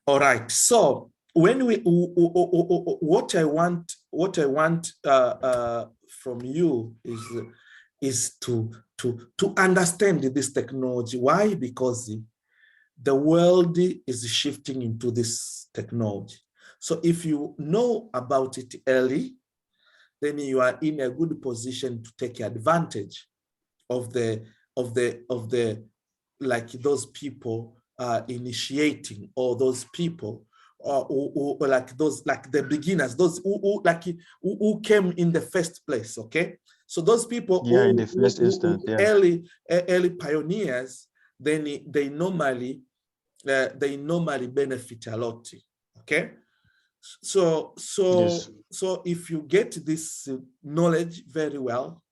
All right. So when what I want from you is to understand this technology. Why? Because the world is shifting into this technology. So if you know about it early, then you are in a good position to take advantage of the like those people initiating, or those people or like those like the beginners, those who came in the first place. Okay, so those people in the first instance, early pioneers, then they normally benefit a lot. Okay, so yes, if you get this knowledge very well,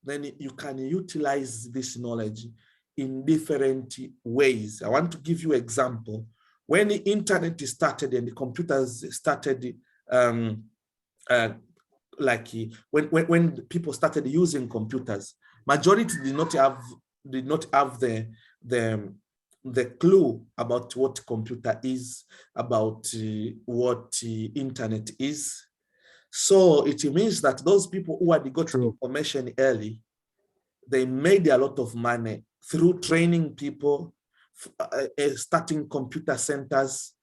then you can utilize this knowledge in different ways. I want to give you an example. When the internet started and the computers started, like when people started using computers, majority did not have the clue about what computer is, about what internet is. So it means that those people who had got information early, they made a lot of money through training people, starting computer centers,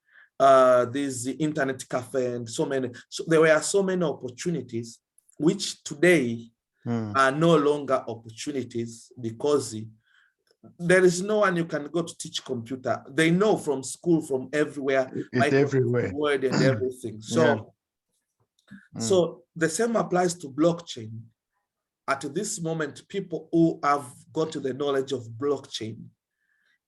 these internet cafe, and so many. So there were so many opportunities, which today are no longer opportunities, because there is no one you can go to teach computer. They know from school, from everywhere, it's everywhere, Word and everything. So, so the same applies to blockchain. At this moment, people who have got the knowledge of blockchain,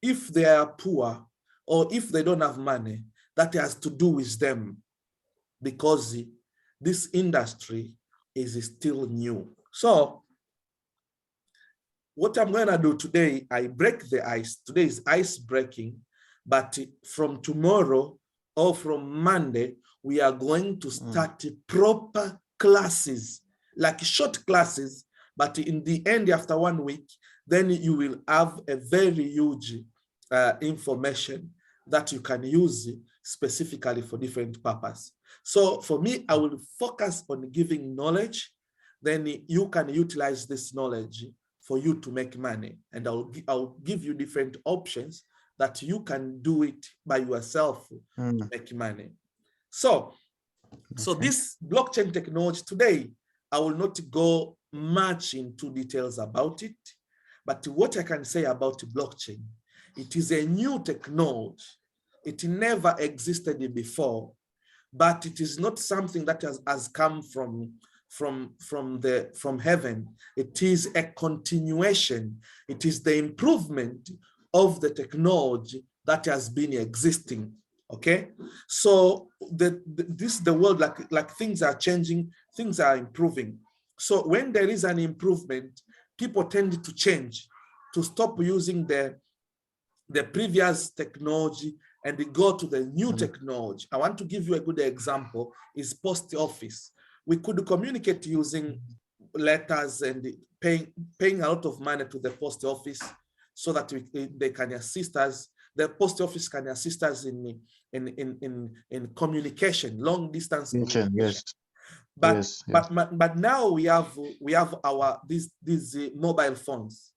if they are poor or if they don't have money, that has to do with them, because this industry is still new. So what I'm going to do today, I break the ice. Today is ice breaking, but from tomorrow or from Monday, we are going to start proper classes, like short classes, but in the end, after 1 week, then you will have a very huge information that you can use specifically for different purposes. So for me, I will focus on giving knowledge. Then you can utilize this knowledge for you to make money. And I'll give you different options that you can do it by yourself to make money. So this blockchain technology today, I will not go much into details about it, but what I can say about blockchain, it is a new technology. It never existed before, but it is not something that has come from heaven. It is a continuation. It is the improvement of the technology that has been existing. Okay, so the world, like things are changing, things are improving. So when there is an improvement, people tend to change, to stop using the previous technology and they go to the new technology. I want to give you a good example, is post office. We could communicate using letters and paying a lot of money to the post office so that they can assist us. The post office can assist us in communication, long distance communication. Yes. But now we have our these mobile phones.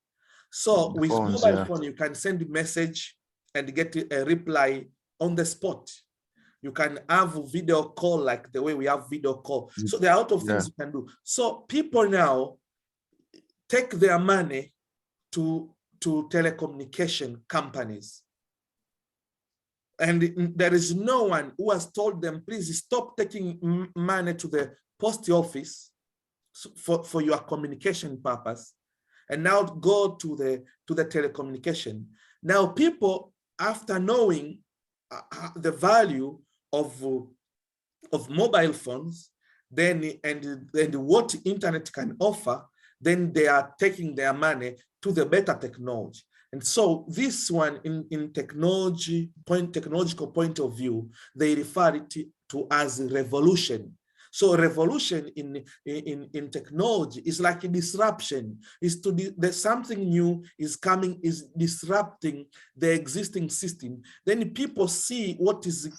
So with mobile phone, you can send a message and get a reply on the spot. You can have a video call like the way we have video call. So there are a lot of things you can do. So people now take their money to telecommunication companies. And there is no one who has told them, please stop taking money to the post office for your communication purpose, and now go to the telecommunication. Now people, after knowing the value of mobile phones, then and what internet can offer, then they are taking their money to the better technology. And so this one, in technological point of view, they refer it to as a revolution. So revolution in technology is like a disruption. There's something new is coming, is disrupting the existing system. Then people see what is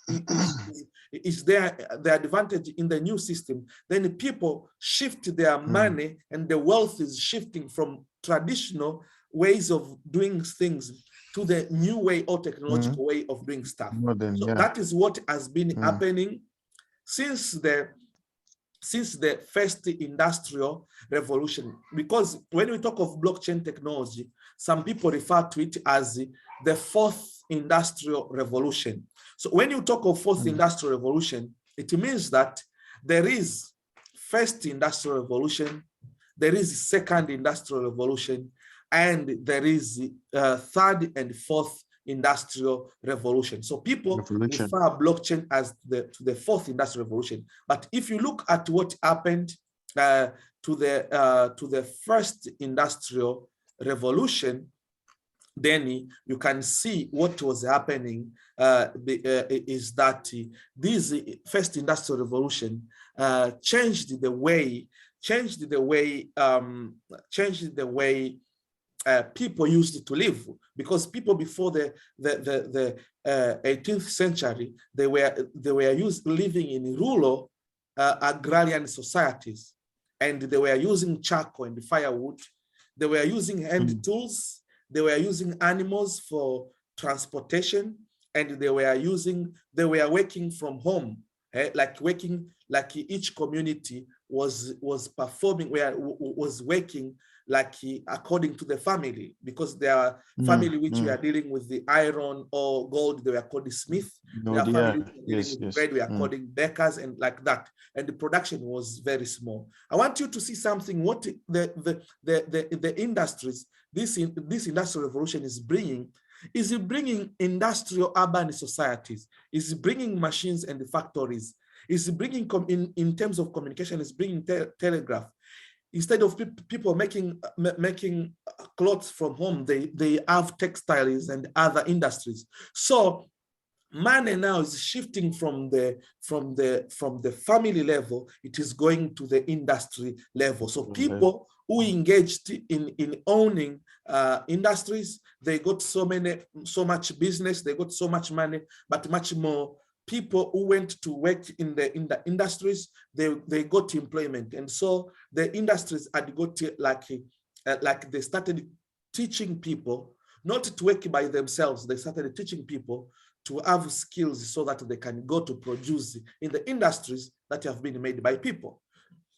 their advantage in the new system. Then people shift their money, and the wealth is shifting from traditional ways of doing things to the new way or technological way of doing stuff. So that is what has been happening since the first industrial revolution. Because when we talk of blockchain technology, some people refer to it as the fourth industrial revolution. So when you talk of fourth industrial revolution, it means that there is first industrial revolution, there is second industrial revolution, and there is third and fourth industrial revolution. So people refer blockchain as the fourth industrial revolution. But if you look at what happened to the first industrial revolution, then you can see what was happening is that this first industrial revolution changed the way people used to live, because people before the 18th century, they were living in rural agrarian societies, and they were using charcoal and firewood. They were using hand tools. They were using animals for transportation, and they were working from home, like each community was performing, was working like according to the family, because there are family which we are dealing with the iron or gold, they were called smith. There are family which are dealing with bread, we are calling bakers, and like that. And the production was very small. I want you to see something what the industries, this industrial revolution is bringing industrial urban societies, is bringing machines and factories, is bringing in terms of communication, is bringing telegraph. Instead of people making clothes from home, they have textiles and other industries. So money now is shifting from the family level, it is going to the industry level. So people who engaged in owning industries, they got so much business, they got so much money, but much more people who went to work in the industries, they got employment. And so the industries had got like they started teaching people not to work by themselves. They started teaching people to have skills so that they can go to produce in the industries that have been made by people.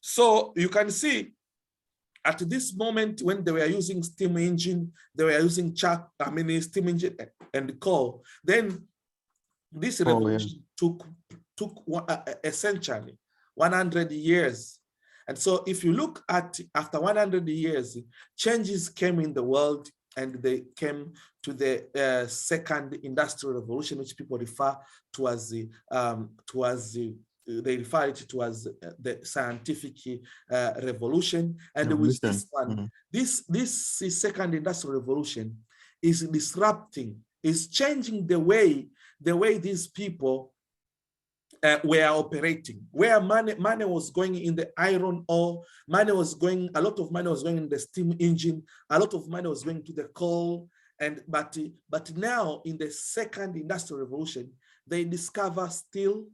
So you can see at this moment when they were using steam engine, they were using steam engine and coal. Then this revolution took a century, 100 years. And so if you look at after 100 years, changes came in the world, and they came to the second industrial revolution, which people refer to as they refer it to as the scientific revolution. And with this one, this second industrial revolution is disrupting, is changing the way these people were operating, where money was going in the iron ore, a lot of money was going in the steam engine, a lot of money was going to the coal. But now in the second industrial revolution, they discover steel,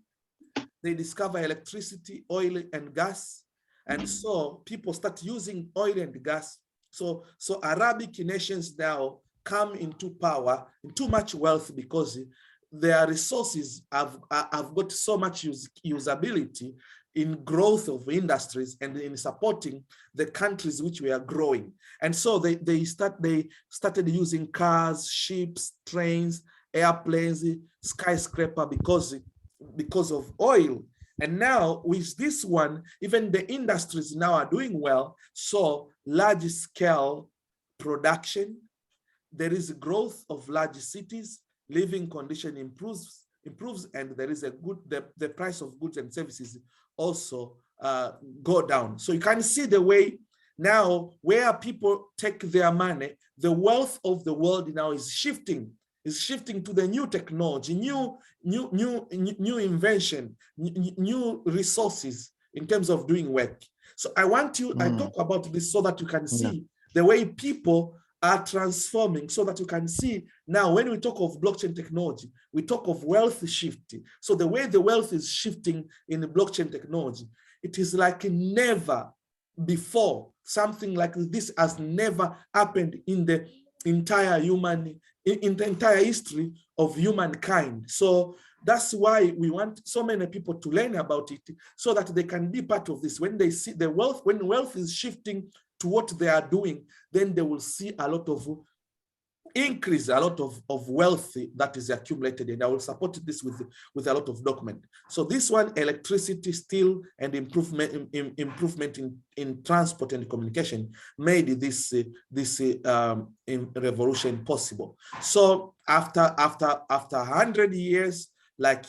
they discover electricity, oil and gas. And so people start using oil and gas. So Arabic nations now come into power, into much wealth, because their resources have got so much usability in growth of industries and in supporting the countries which we are growing. And so they started using cars, ships, trains, airplanes, skyscraper, because of oil. And now with this one, even the industries now are doing well. So large scale production, there is a growth of large cities, living condition improves, and there is the price of goods and services also go down. So you can see the way now where people take their money, the wealth of the world now is shifting to the new technology, new invention, new resources, in terms of doing work. So I talk about this so that you can see the way people are transforming, so that you can see now when we talk of blockchain technology, we talk of wealth shifting. So the way the wealth is shifting in the blockchain technology, it is like never before. Something like this has never happened in the entire history of humankind. So that's why we want so many people to learn about it, so that they can be part of this. When they see the wealth, when wealth is shifting to what they are doing, then they will see a lot of increase, a lot of wealth that is accumulated, and I will support this with a lot of document. So this one, electricity, steel, and improvement in transport and communication made this revolution possible. So after 100 years, like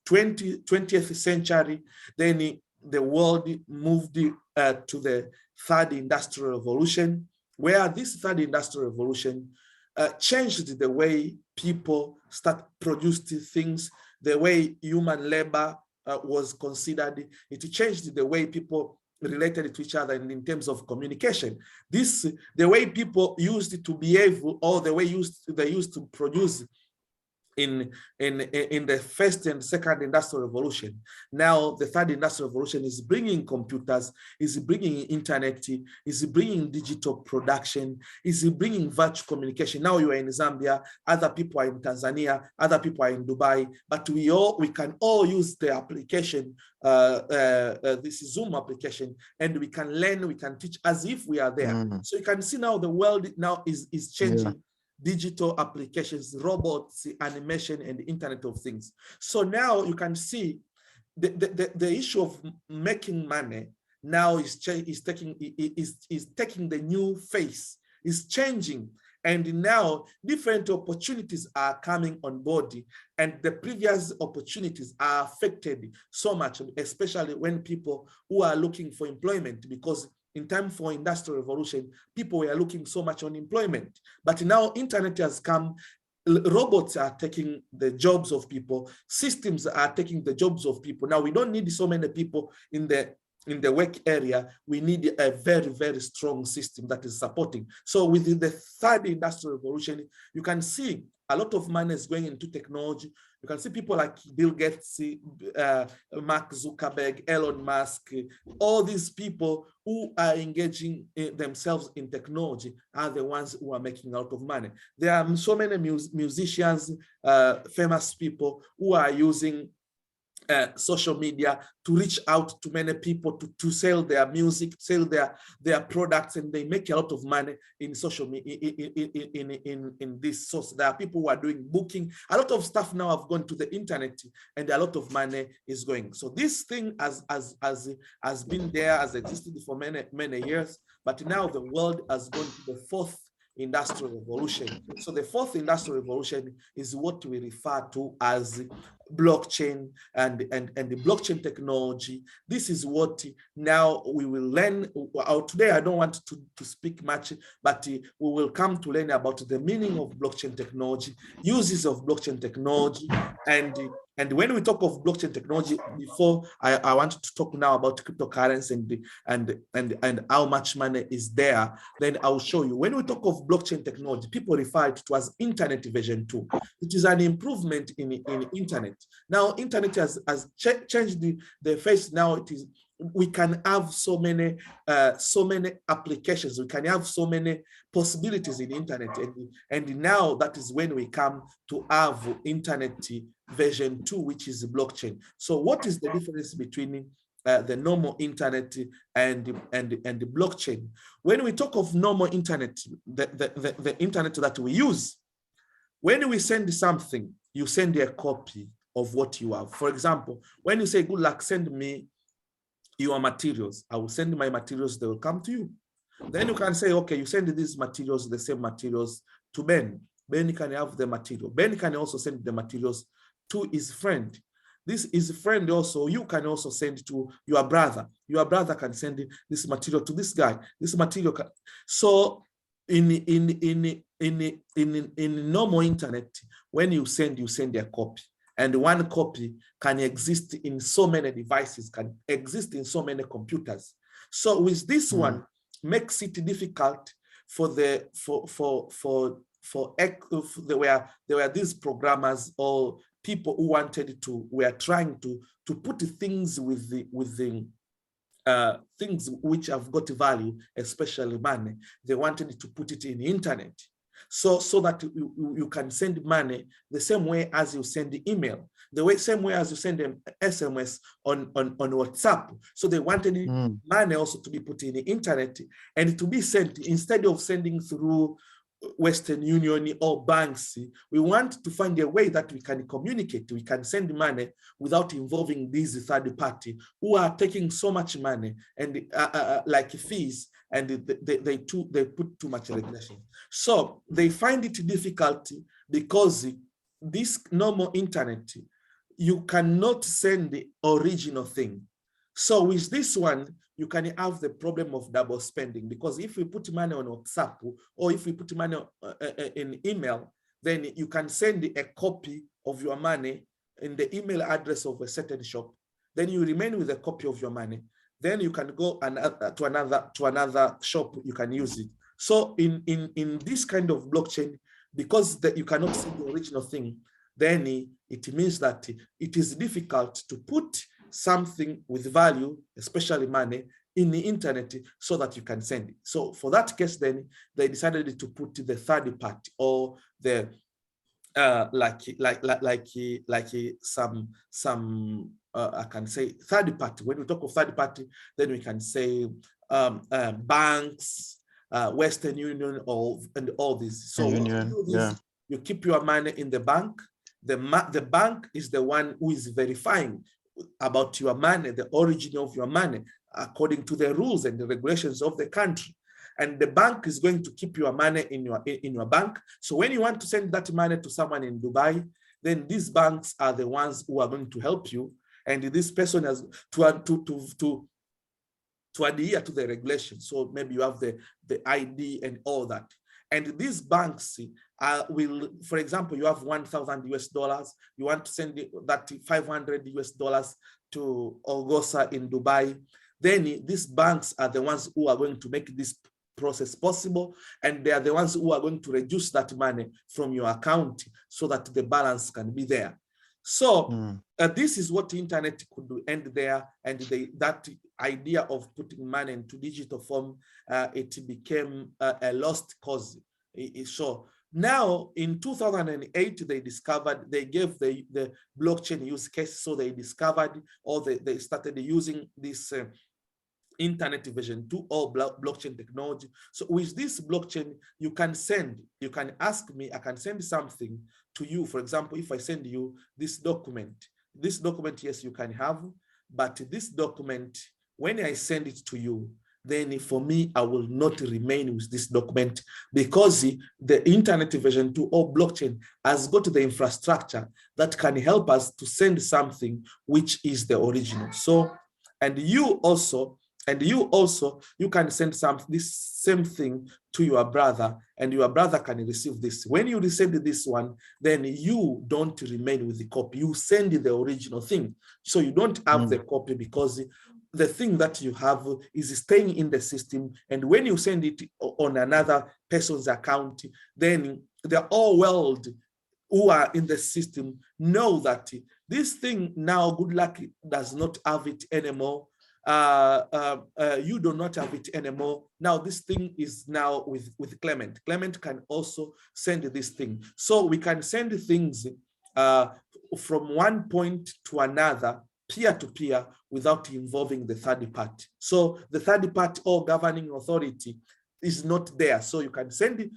20th century, then the world moved to the third industrial revolution, where this third industrial revolution changed the way people start producing things, the way human labor was considered. It changed the way people related to each other in terms of communication. The way people used to behave, or the way they used to produce in the first and second industrial revolution. Now the third industrial revolution is bringing computers, is bringing internet, is bringing digital production, is bringing virtual communication. Now you are in Zambia, other people are in Tanzania, other people are in Dubai, but we can all use the application, this Zoom application, and we can learn, we can teach as if we are there. So you can see now the world now is changing. Digital applications, robots, animation, and the Internet of Things. So now you can see the issue of making money now is taking the new face, is changing. And now different opportunities are coming on board, and the previous opportunities are affected so much, especially when people who are looking for employment, because in time for industrial revolution, people were looking so much on employment. But now internet has come, robots are taking the jobs of people, systems are taking the jobs of people. Now we don't need so many people in the work area. We need a very, very strong system that is supporting. So within the third industrial revolution, you can see a lot of money is going into technology. You can see people like Bill Gates, Mark Zuckerberg, Elon Musk, all these people who are engaging themselves in technology are the ones who are making a lot of money. There are so many musicians, famous people who are using social media to reach out to many people, to sell their music, sell their products, and they make a lot of money in social media, in this source. There are people who are doing booking. A lot of stuff now have gone to the internet, and a lot of money is going. So this thing has been there, has existed for many years, but now the world has gone to the fourth industrial revolution. So the fourth industrial revolution is what we refer to as blockchain and the blockchain technology. This is what now we will learn. Today I don't want to speak much, but we will come to learn about the meaning of blockchain technology, uses of blockchain technology, and when we talk of blockchain technology, before I want to talk now about cryptocurrency and how much money is there, then I'll show you. When we talk of blockchain technology, people refer to it as internet version 2. It is an improvement in internet. Now, internet has changed the face. Now it is, we can have so many applications. We can have so many possibilities in internet, and now that is when we come to have internet version 2, which is blockchain. So what is the difference between the normal internet and the blockchain? When we talk of normal internet, the internet that we use, when we send something, you send a copy of what you have. For example, when you say, good luck, send me your materials, I will send my materials, they will come to you. Then you can say, okay, you send these materials, the same materials, to Ben. Ben can have the material. Ben can also send the materials to his friend. This is friend also, you can also send to your brother. Your brother can send this material to this guy. This material can. So in normal internet, when you send a copy. and one copy can exist in so many devices, can exist in so many computers. So with this one, makes it difficult for there were these programmers or people who were trying to put things with the things which have got value, especially money. They wanted to put it in the internet. So that you can send money the same way as you send the email, same way as you send an SMS on WhatsApp. So they wanted money also to be put in the internet and to be sent, instead of sending through Western Union or banks. We want to find a way that we can communicate, we can send money without involving these third party who are taking so much money and like fees, and they put too much regulation. So they find it difficult because this normal internet, you cannot send the original thing. So with this one, you can have the problem of double spending, because if we put money on WhatsApp or if we put money in email, then you can send a copy of your money in the email address of a certain shop. Then you remain with a copy of your money. Then you can go to another shop, you can use it. So in this kind of blockchain, because you cannot see the original thing, then it means that it is difficult to put something with value, especially money, in the internet so that you can send it. So for that case, then they decided to put the third party or the some I can say third party. When we talk of third party, then we can say banks, Western Union, and all this. So you keep your money in the bank. The bank is the one who is verifying about your money, the origin of your money, according to the rules and the regulations of the country. And the bank is going to keep your money in your bank. So when you want to send that money to someone in Dubai, then these banks are the ones who are going to help you. And this person has to adhere to the regulations. So maybe you have the ID and all that. And these banks will, for example, you have $1,000, you want to send that $500 to Augusta in Dubai, then these banks are the ones who are going to make this process possible, and they are the ones who are going to reduce that money from your account so that the balance can be there. So this is what the internet could do end there, and that idea of putting money into digital form, it became a lost cause. So now in 2008, they gave the blockchain use case. So they discovered, or they started using this internet version 2 or blockchain technology. So with this blockchain, you can ask me, I can send something to you. For example, if I send you this document, yes, you can have, but this document, when I send it to you, then for me, I will not remain with this document, because the internet version 2 or blockchain has got the infrastructure that can help us to send something which is the original. So, and you also, you can send this same thing to your brother, and your brother can receive this. When you receive this one, then you don't remain with the copy. You send the original thing. So you don't have the copy, because the thing that you have is staying in the system. And when you send it on another person's account, then the whole world who are in the system know that this thing now, good luck, does not have it anymore. You do not have it anymore. Now this thing is now with Clement. Clement can also send this thing. So we can send things from one point to another, peer-to-peer, without involving the third party. So the third party or governing authority is not there. So you can send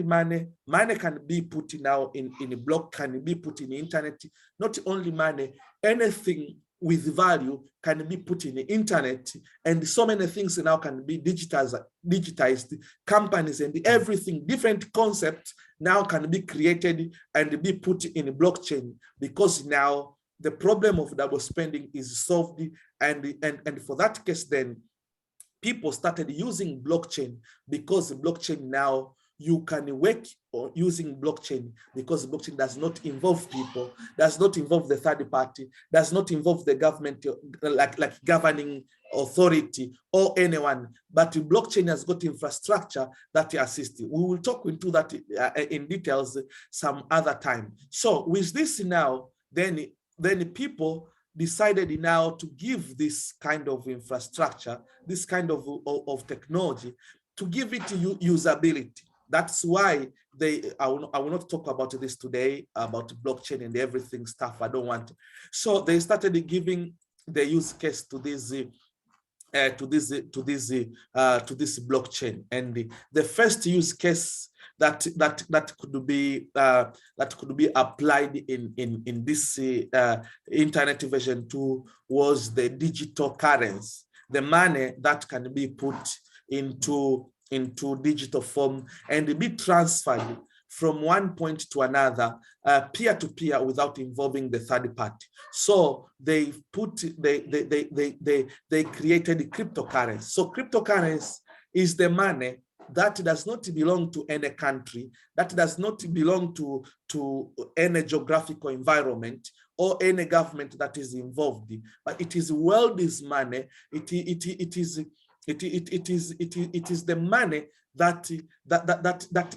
money. Money can be put now in a block, can be put in the internet. Not only money, anything with value can be put in the internet, and so many things now can be digitized. Companies and everything, different concepts now can be created and be put in a blockchain, because now the problem of double spending is solved. And for that case, then people started using blockchain, because blockchain now, you can work using blockchain because blockchain does not involve people, does not involve the third party, does not involve the government, like governing authority or anyone, but blockchain has got infrastructure that assists. We will talk into that in details some other time. So with this now, then people decided now to give this kind of infrastructure, this kind of technology, to give it usability. That's why I will not talk about this today, about blockchain and everything stuff. I don't want to. So they started giving the use case to this blockchain, and the first use case that could be applied in this internet version 2 was the digital currency, the money that can be put into digital form and be transferred from one point to another, peer-to-peer, without involving the third party. So they created cryptocurrency. So cryptocurrency is the money that does not belong to any country, that does not belong to any geographical environment or any government that is involved, but it is world's money. It is the money that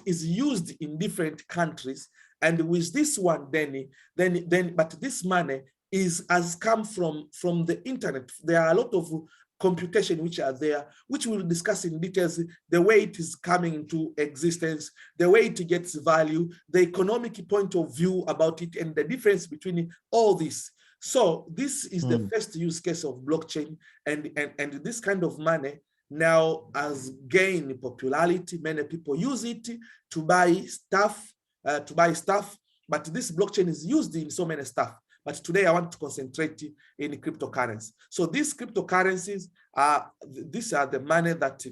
is used in different countries. And with this one, but this money has come from the internet. There are a lot of computation which are there, which we'll discuss in details, the way it is coming into existence, the way it gets value, the economic point of view about it, and the difference between all this. So this is the first use case of blockchain, and this kind of money now has gained popularity. Many people use it to buy stuff, but this blockchain is used in so many stuff. But today I want to concentrate in cryptocurrency. So these cryptocurrencies these are the money that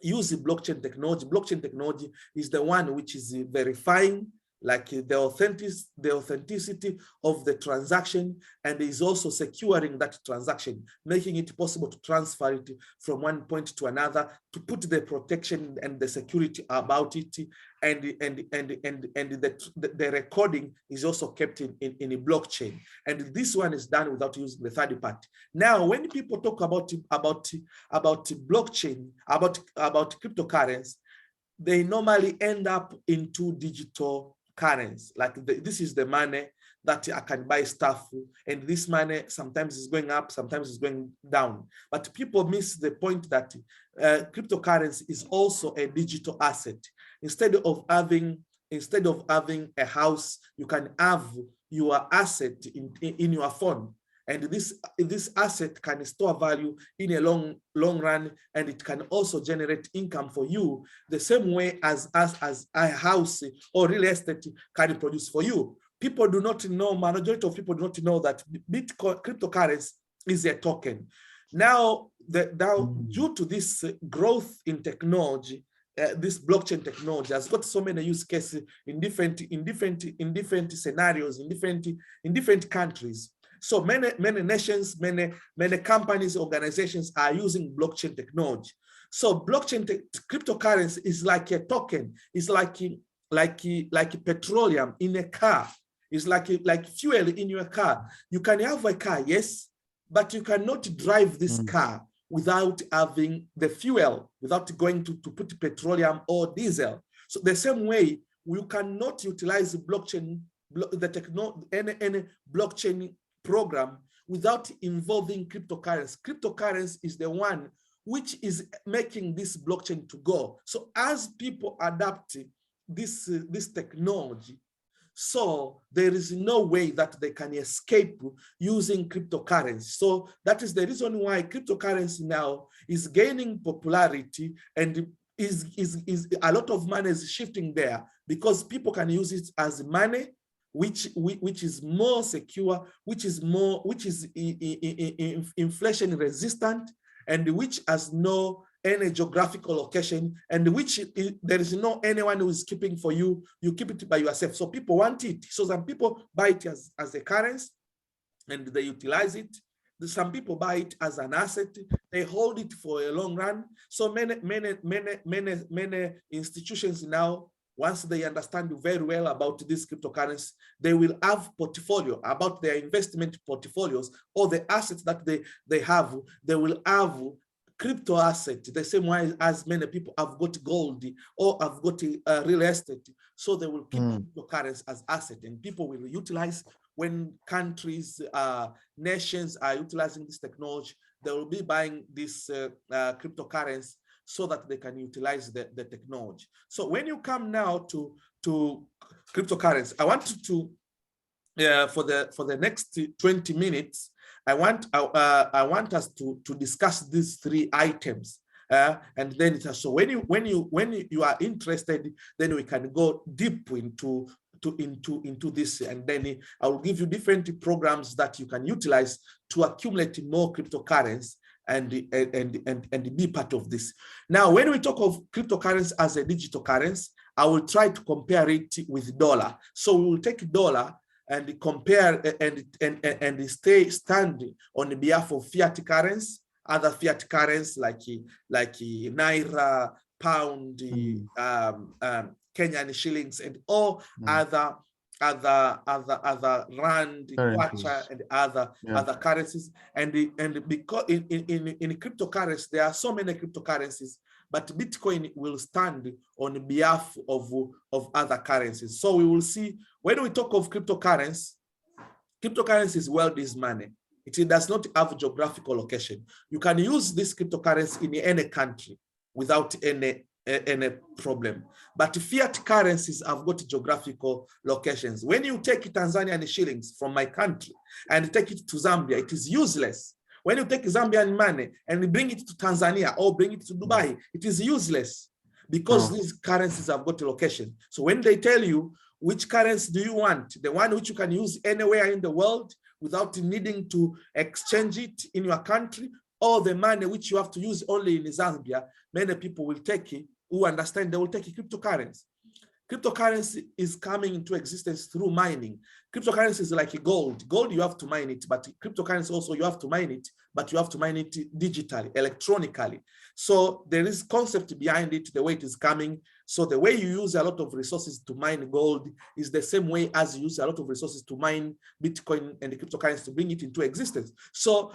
use blockchain technology. Blockchain technology is the one which is verifying like the authenticity of the transaction, and is also securing that transaction, making it possible to transfer it from one point to another, to put the protection and the security about it, and the recording is also kept in a blockchain. And this one is done without using the third party. Now, when people talk about blockchain, about cryptocurrency, they normally end up into digital currency. Like this is the money that I can buy stuff, and this money sometimes is going up, sometimes is going down. But people miss the point that cryptocurrency is also a digital asset. Instead of having a house, you can have your asset in your phone. And this asset can store value in a long run, and it can also generate income for you the same way as a house or real estate can produce for you. People do not know, majority of people do not know that Bitcoin, cryptocurrency, is a token. Now, due to this growth in technology, this blockchain technology has got so many use cases in different scenarios, in different countries. So many nations, many companies, organizations are using blockchain technology. So cryptocurrency is like a token. It's like petroleum in a car. It's like fuel in your car. You can have a car, yes, but you cannot drive this car without having the fuel, without going to put petroleum or diesel. So the same way, you cannot utilize blockchain, any blockchain program without involving cryptocurrency. Cryptocurrency is the one which is making this blockchain to go. So as people adapt this technology, so there is no way that they can escape using cryptocurrency. So that is the reason why cryptocurrency now is gaining popularity, and is a lot of money is shifting there, because people can use it as money which is more secure, which is inflation resistant, and which has no any geographical location, and which there is no anyone who is keeping for you. You keep it by yourself. So people want it. So some people buy it as a currency and they utilize it. Some people buy it as an asset. They hold it for a long run. So many institutions now, once they understand very well about this cryptocurrency, they will have portfolio about their investment portfolios or the assets that they have. They will have crypto asset, the same way as many people have got gold or have got real estate. So they will keep cryptocurrency as asset, and people will utilize when countries, nations are utilizing this technology, they will be buying this cryptocurrency so that they can utilize the technology. So when you come now to cryptocurrency, I want you to, for the next 20 minutes, I want us to discuss these 3 items. And then so when you are interested, then we can go deep into this, and then I will give you different programs that you can utilize to accumulate more cryptocurrency and be part of this. Now, when we talk of cryptocurrency as a digital currency, I will try to compare it with dollar. So we will take dollar and compare and stand on behalf of fiat currency, other fiat currency like Naira, Pound, Kenyan shillings, and all other rand, kwacha, and other currencies. And because in cryptocurrency there are so many cryptocurrencies, but Bitcoin will stand on behalf of other currencies. So we will see when we talk of cryptocurrency is world is money. It does not have geographical location. You can use this cryptocurrency in any country without any problem. But fiat currencies have got geographical locations. When you take Tanzanian shillings from my country and take it to Zambia, it is useless. When you take Zambian money and bring it to Tanzania or bring it to Dubai, it is useless because these currencies have got a location. So when they tell you which currency do you want, the one which you can use anywhere in the world without needing to exchange it in your country, or the money which you have to use only in Zambia, many people will take it, who understand, they will take cryptocurrency. Cryptocurrency is coming into existence through mining. Cryptocurrency is like gold. Gold, you have to mine it, but cryptocurrency also, you have to mine it, but you have to mine it digitally, electronically. So there is concept behind it, the way it is coming. So the way you use a lot of resources to mine gold is the same way as you use a lot of resources to mine Bitcoin and the cryptocurrency to bring it into existence. So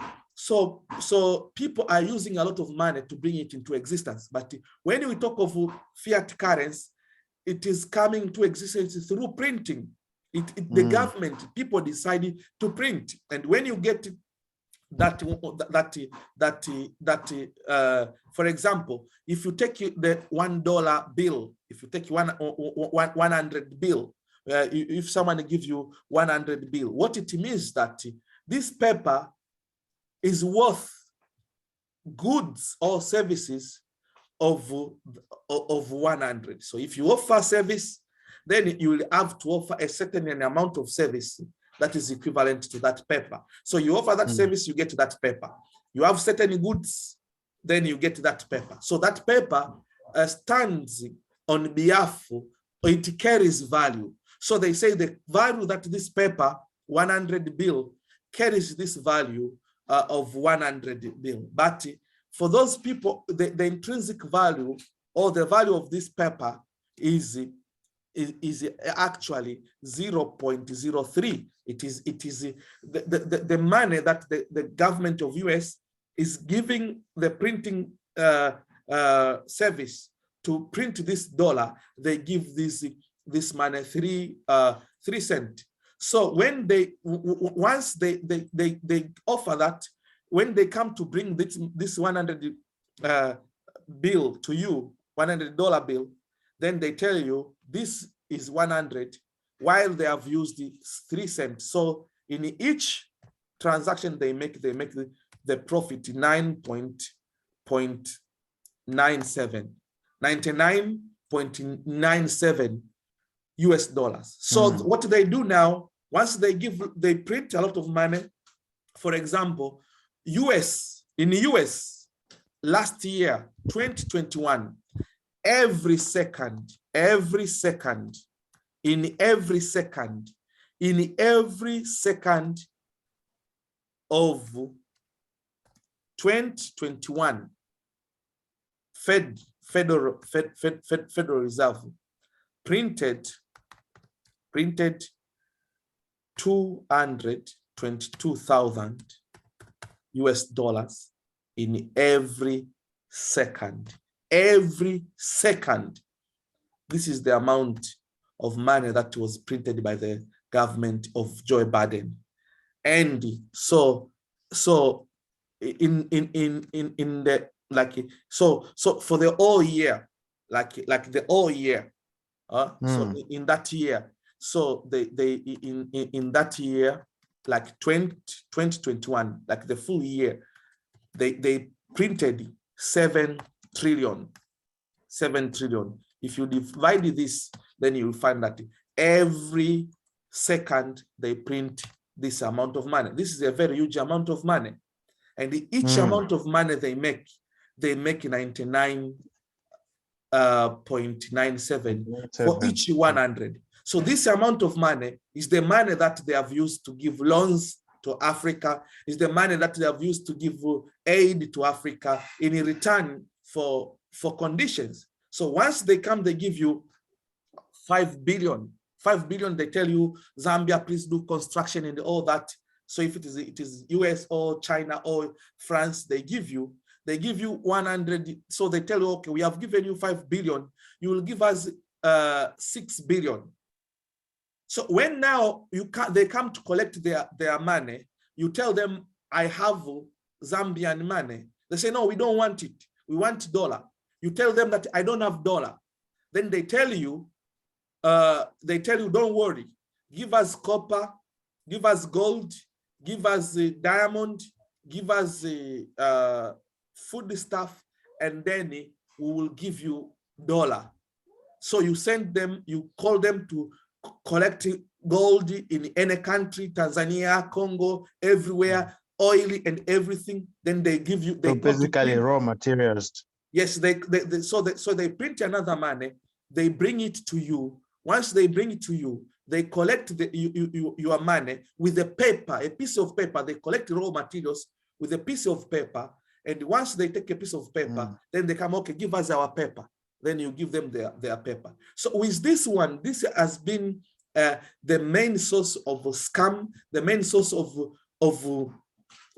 people are using a lot of money to bring it into existence. But when we talk of fiat currency, it is coming to existence through printing. The government, people decided to print. And when you get for example, if you take the $1 bill, if you take 100 bill, if someone gives you 100 bill, what it means that this paper is worth goods or services of 100. So if you offer service, then you will have to offer a certain amount of service that is equivalent to that paper. So you offer that service, you get that paper. You have certain goods, then you get that paper. So that paper stands on behalf, it carries value. So they say the value that this paper, 100 bill, carries this value of 100 bill. But for those people, the intrinsic value or the value of this paper is actually 0.03. It is the money that the government of US is giving the printing service to print this dollar. They give this money 3 cents. So when once they offer that, when they come to bring this 100 bill to you, $100 bill, then they tell you this is 100, while they have used 3 cents. So in each transaction they make the profit 99.97 US dollars. So what they do now, once they print a lot of money. For example, in the US last year, 2021, every second of 2021, Federal Reserve printed 222,000 US dollars in every second. Every second. This is the amount of money that was printed by the government of Joe Biden. And so in the so for the whole year, like the whole year, so in that year, so they in that year, like 2021, like the full year, they printed 7 trillion. If you divide this, then you will find that every second they print this amount of money. This is a very huge amount of money. And each amount of money they make 99.97 for each 100. So this amount of money is the money that they have used to give loans to Africa, is the money that they have used to give aid to Africa in return for conditions. So once they come, they give you 5 billion. 5 billion, they tell you, Zambia, please do construction and all that. So if it is US or China or France, they give you 100. So they tell you, okay, we have given you 5 billion. You will give us 6 billion. So when now they come to collect their money, you tell them, I have Zambian money. They say, no, we don't want it. We want dollar. You tell them that I don't have dollar. Then they tell you, don't worry, give us copper, give us gold, give us diamond, give us food stuff, and then we will give you dollar. So you send them, you call them to collect gold in any country, Tanzania, Congo, everywhere, oil and everything. Then they give you. They so basically raw materials. Yes, so they print another money. They bring it to you. Once they bring it to you, they collect your money with a paper, a piece of paper. They collect raw materials with a piece of paper. And once they take a piece of paper, then they come, okay, give us our paper. Then you give them their paper. So with this one, this has been the main source of scam, the main source of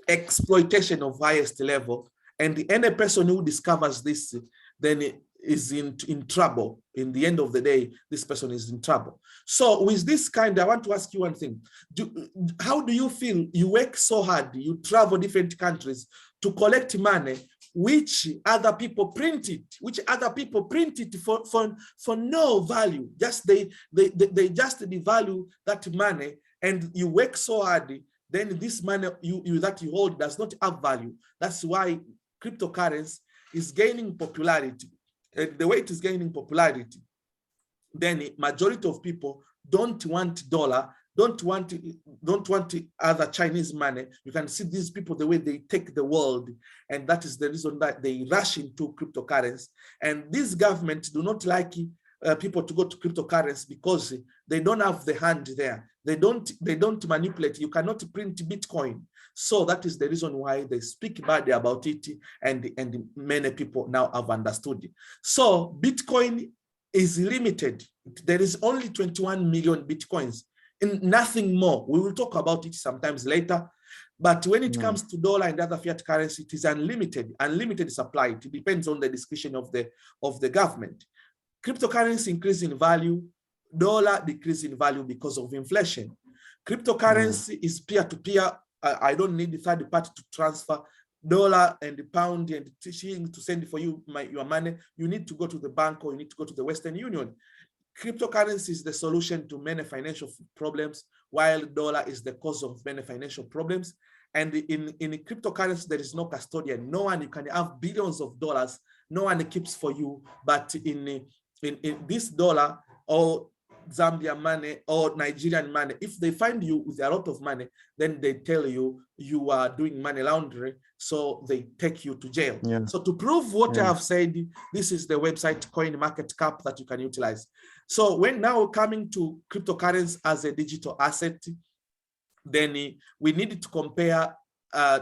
exploitation of highest level. And any person who discovers this, then is in trouble. In the end of the day, this person is in trouble. So with this kind, I want to ask you one thing. How do you feel? You work so hard, you travel different countries to collect money, which other people print it, for no value. Just they just devalue that money, and you work so hard, then this money that you hold does not have value. That's why cryptocurrency is gaining popularity. And the way it is gaining popularity, then the majority of people don't want dollar, don't want other Chinese money. You can see these people, the way they take the world, and that is the reason that they rush into cryptocurrency. And these governments do not like people to go to cryptocurrency because they don't have the hand there. They don't manipulate. You cannot print Bitcoin. So that is the reason why they speak badly about it, and many people now have understood it. So Bitcoin is limited. There is only 21 million Bitcoins and nothing more. We will talk about it sometimes later. But when it comes to dollar and other fiat currency, it is unlimited supply. It depends on the discretion of the government. Cryptocurrency increase in value, dollar decrease in value because of inflation. Cryptocurrency is peer-to-peer. I don't need the third party to transfer dollar and the pound and shilling to send for you your money. You need to go to the bank, or you need to go to the Western Union. Cryptocurrency is the solution to many financial problems, while dollar is the cause of many financial problems. And in cryptocurrency, there is no custodian. No one, you can have billions of dollars. No one keeps for you. But in this dollar or Zambian money or Nigerian money, if they find you with a lot of money, then they tell you you are doing money laundering, so they take you to jail. Yeah. So to prove what I have said, this is the website CoinMarketCap that you can utilize. So when now coming to cryptocurrency as a digital asset, then we need to compare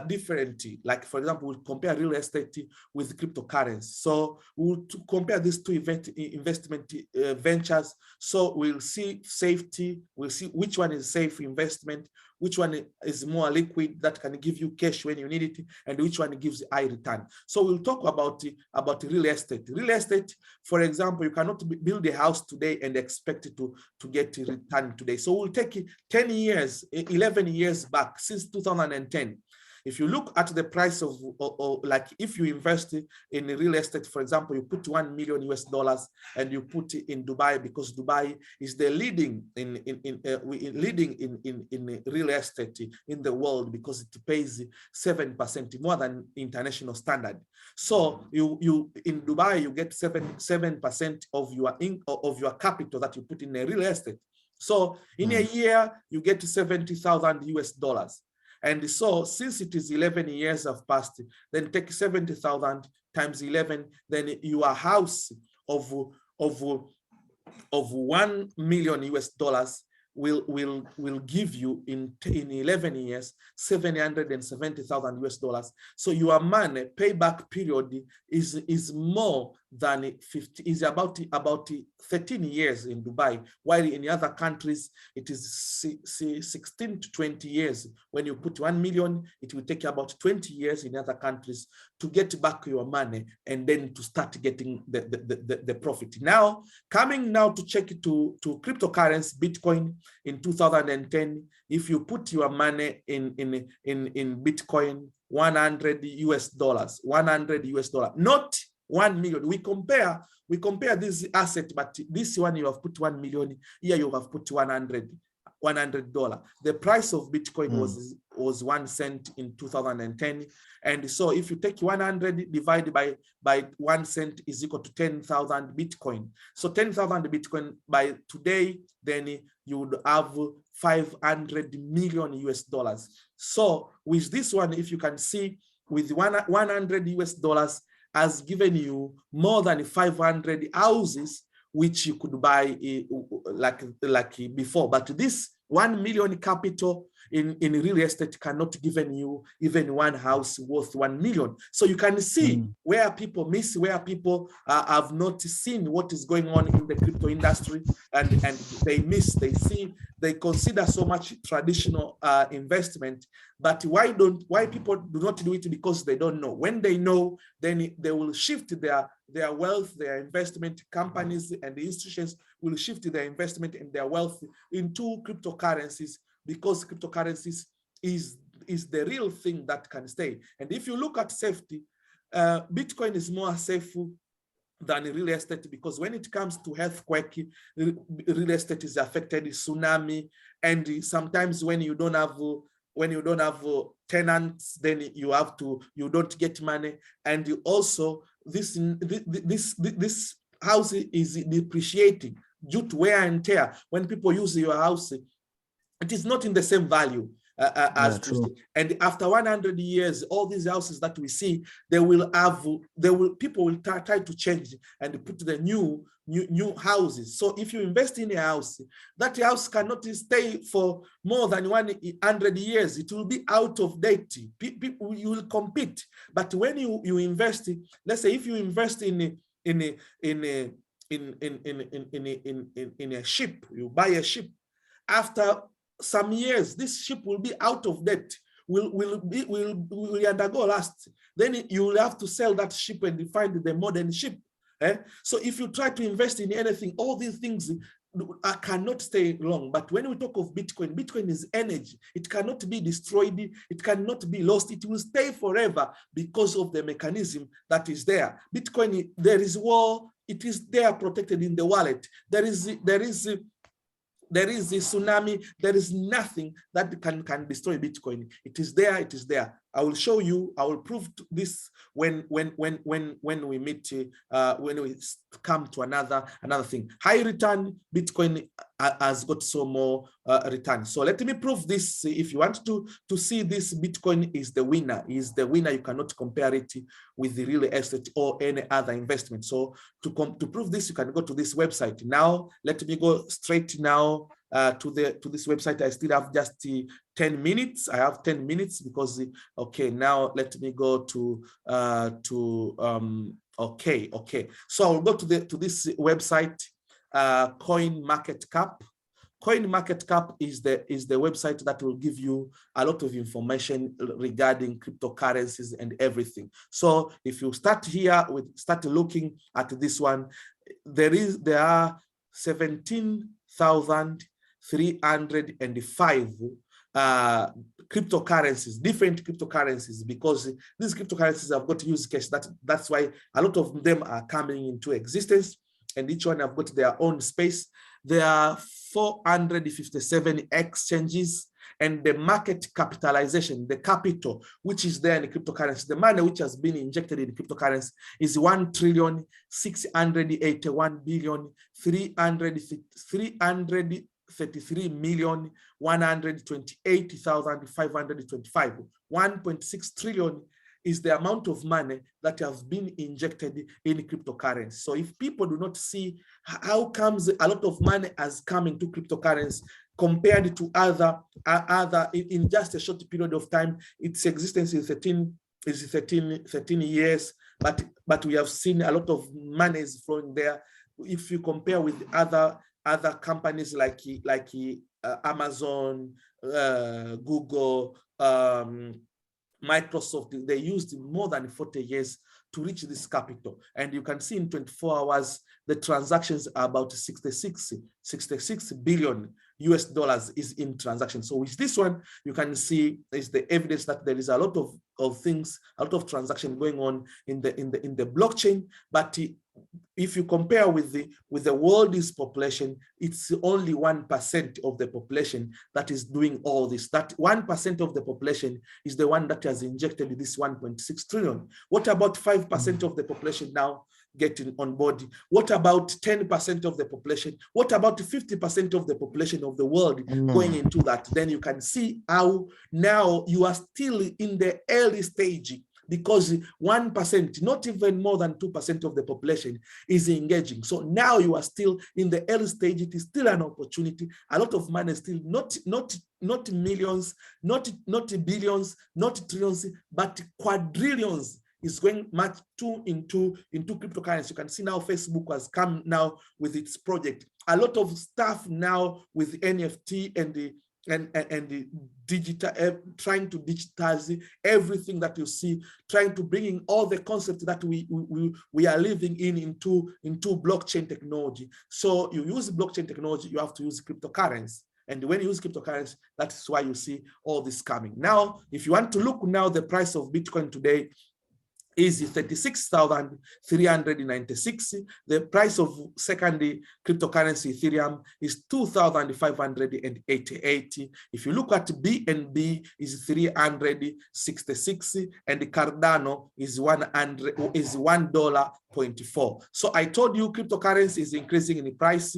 differently. Like, for example, we'll compare real estate with cryptocurrency. So we'll compare these two investment ventures. So we'll see safety, we'll see which one is safe investment, which one is more liquid that can give you cash when you need it, and which one gives high return. So we'll talk about real estate. Real estate, for example, you cannot build a house today and expect it to get a return today. So we'll take 10 years, 11 years back since 2010. If you look at the price of, like if you invest in real estate, for example, you put $1 million US and you put it in Dubai, because Dubai is the leading in real estate in the world, because it pays 7% more than international standard. So you in Dubai, you get 7% of your capital that you put in a real estate. So in a year, you get 70,000 US. And so since it is 11 years have passed, then take 70,000 times 11, then your house of $1 million US will give you in 11 years 770,000 US. So your money payback period is more than 50, is about 13 years in Dubai, while in other countries it is 16 to 20 years. When you put 1 million, it will take about 20 years in other countries to get back your money and then to start getting the profit. Now, coming now to check it to cryptocurrency, Bitcoin in 2010, if you put your money in Bitcoin, $100 US, not 1 million. We compare this asset, but this one you have put 1 million, here you have put $100. The price of Bitcoin was 1 cent in 2010. And so if you take 100 divided by 1 cent is equal to 10,000 Bitcoin. So 10,000 Bitcoin by today, then you would have 500 million US. So with this one, if you can see, with 100 US has given you more than 500 houses, which you could buy like before. But this 1 million capital in real estate cannot give you even one house worth 1 million. So you can see where people miss, where people have not seen what is going on in the crypto industry, and they miss, they consider so much traditional investment. But why people do not do it? Because they don't know. When they know, then they will shift their wealth, their investment. Companies and the institutions will shift their investment and their wealth into cryptocurrencies, because cryptocurrencies is the real thing that can stay. And if you look at safety, Bitcoin is more safe than real estate, because when it comes to earthquake, real estate is affected, tsunami, and sometimes when you don't have tenants, then you don't get money. And you also, this house is depreciating due to wear and tear. When people use your house, it is not in the same value as true. And after 100 years, all these houses that we see, people will try to change and put the new houses. So if you invest in a house, that house cannot stay for more than 100 years. It will be out of date. People, you will compete. But when you invest, let's say if you invest in a ship, you buy a ship, after some years, this ship will be out of date, will undergo rust. Then you will have to sell that ship and find the modern ship. So if you try to invest in anything, all these things cannot stay long. But when we talk of Bitcoin, Bitcoin is energy. It cannot be destroyed. It cannot be lost. It will stay forever because of the mechanism that is there. Bitcoin, there is war. It is there protected in the wallet. There is a tsunami. There is nothing that can destroy Bitcoin. It is there. It is there. I will show you. I will prove this when we meet. When we come to another thing. High return Bitcoin has got some more return. So let me prove this. If you want to see this, Bitcoin is the winner. Is the winner. You cannot compare it with the real estate or any other investment. So to prove this, you can go to this website. Now let me go straight now to this website. I still have just 10 minutes. I have 10 minutes because, okay, now let me go to okay. So I'll go to this website, CoinMarketCap. CoinMarketCap is the website that will give you a lot of information regarding cryptocurrencies and everything. So if you start here start looking at this one, there are 17,305 cryptocurrencies, different cryptocurrencies, because these cryptocurrencies have got use case. That's why a lot of them are coming into existence, and each one have got their own space. There are 457 exchanges, and the market capitalization, the capital which is there in cryptocurrency, the money which has been injected in cryptocurrency is 1,688,333,128,525. 1.6 trillion is the amount of money that has been injected in cryptocurrency. So if people do not see how comes a lot of money has come into cryptocurrency compared to other in just a short period of time, its existence is 13 years, but we have seen a lot of money is flowing there. If you compare with other companies like Amazon, Google, Microsoft, they used more than 40 years to reach this capital. And you can see in 24 hours, the transactions are about 66 billion US dollars is in transactions. So with this one, you can see is the evidence that there is a lot of things, a lot of transaction going on in the blockchain. But if you compare with the world's population, it's only 1% of the population that is doing all this. That 1% of the population is the one that has injected this 1.6 trillion. What about 5% of the population now getting on board? What about 10% of the population? What about 50% of the population of the world going into that? Then you can see how now you are still in the early stage, because 1%, not even more than 2% of the population is engaging. So now you are still in the early stage. It is still an opportunity. A lot of money still, not millions, not billions, not trillions, but quadrillions is going much too into cryptocurrency. You can see now Facebook has come now with its project. A lot of stuff now with NFT and the digital, trying to digitize everything that you see, trying to bring in all the concepts that we are living into blockchain technology. So you use blockchain technology, you have to use cryptocurrency. And when you use cryptocurrency, that's why you see all this coming. Now, if you want to look now, the price of Bitcoin today is 36,396. The price of secondary cryptocurrency Ethereum is 2,588. If you look at BNB is 366, and the Cardano is $1.4. So I told you cryptocurrency is increasing in price.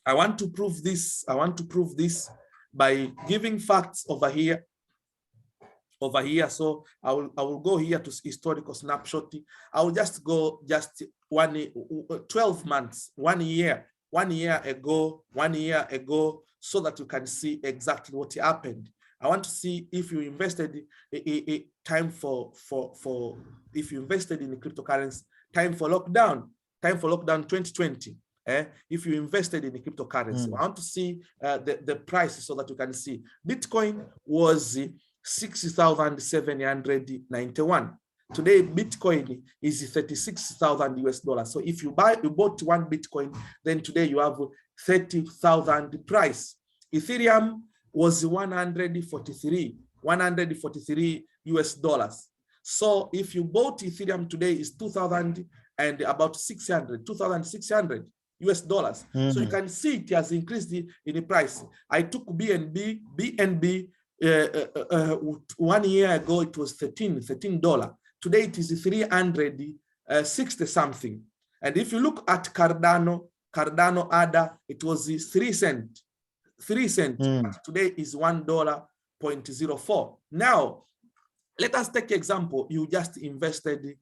I want to prove this. By giving facts over here. So I will go here to historical snapshot. I will just go 12 months, 1 year ago, so that you can see exactly what happened. I want to see if you invested if you invested in cryptocurrency, time for lockdown 2020. If you invested in the cryptocurrency, I want to see the price so that you can see. Bitcoin was 60,791. Today, Bitcoin is 36,000 US dollars. So if you bought one Bitcoin, then today you have 30,000 price. Ethereum was 143 US dollars. So if you bought Ethereum today is 2,000 and about 2,600 US dollars. So you can see it has increased in the price. I took BNB. 1 year ago it was $13. Today it is 360 something. And if you look at Cardano ADA, it was 3 cents. Today is $1.04. Now let us take example. You just invested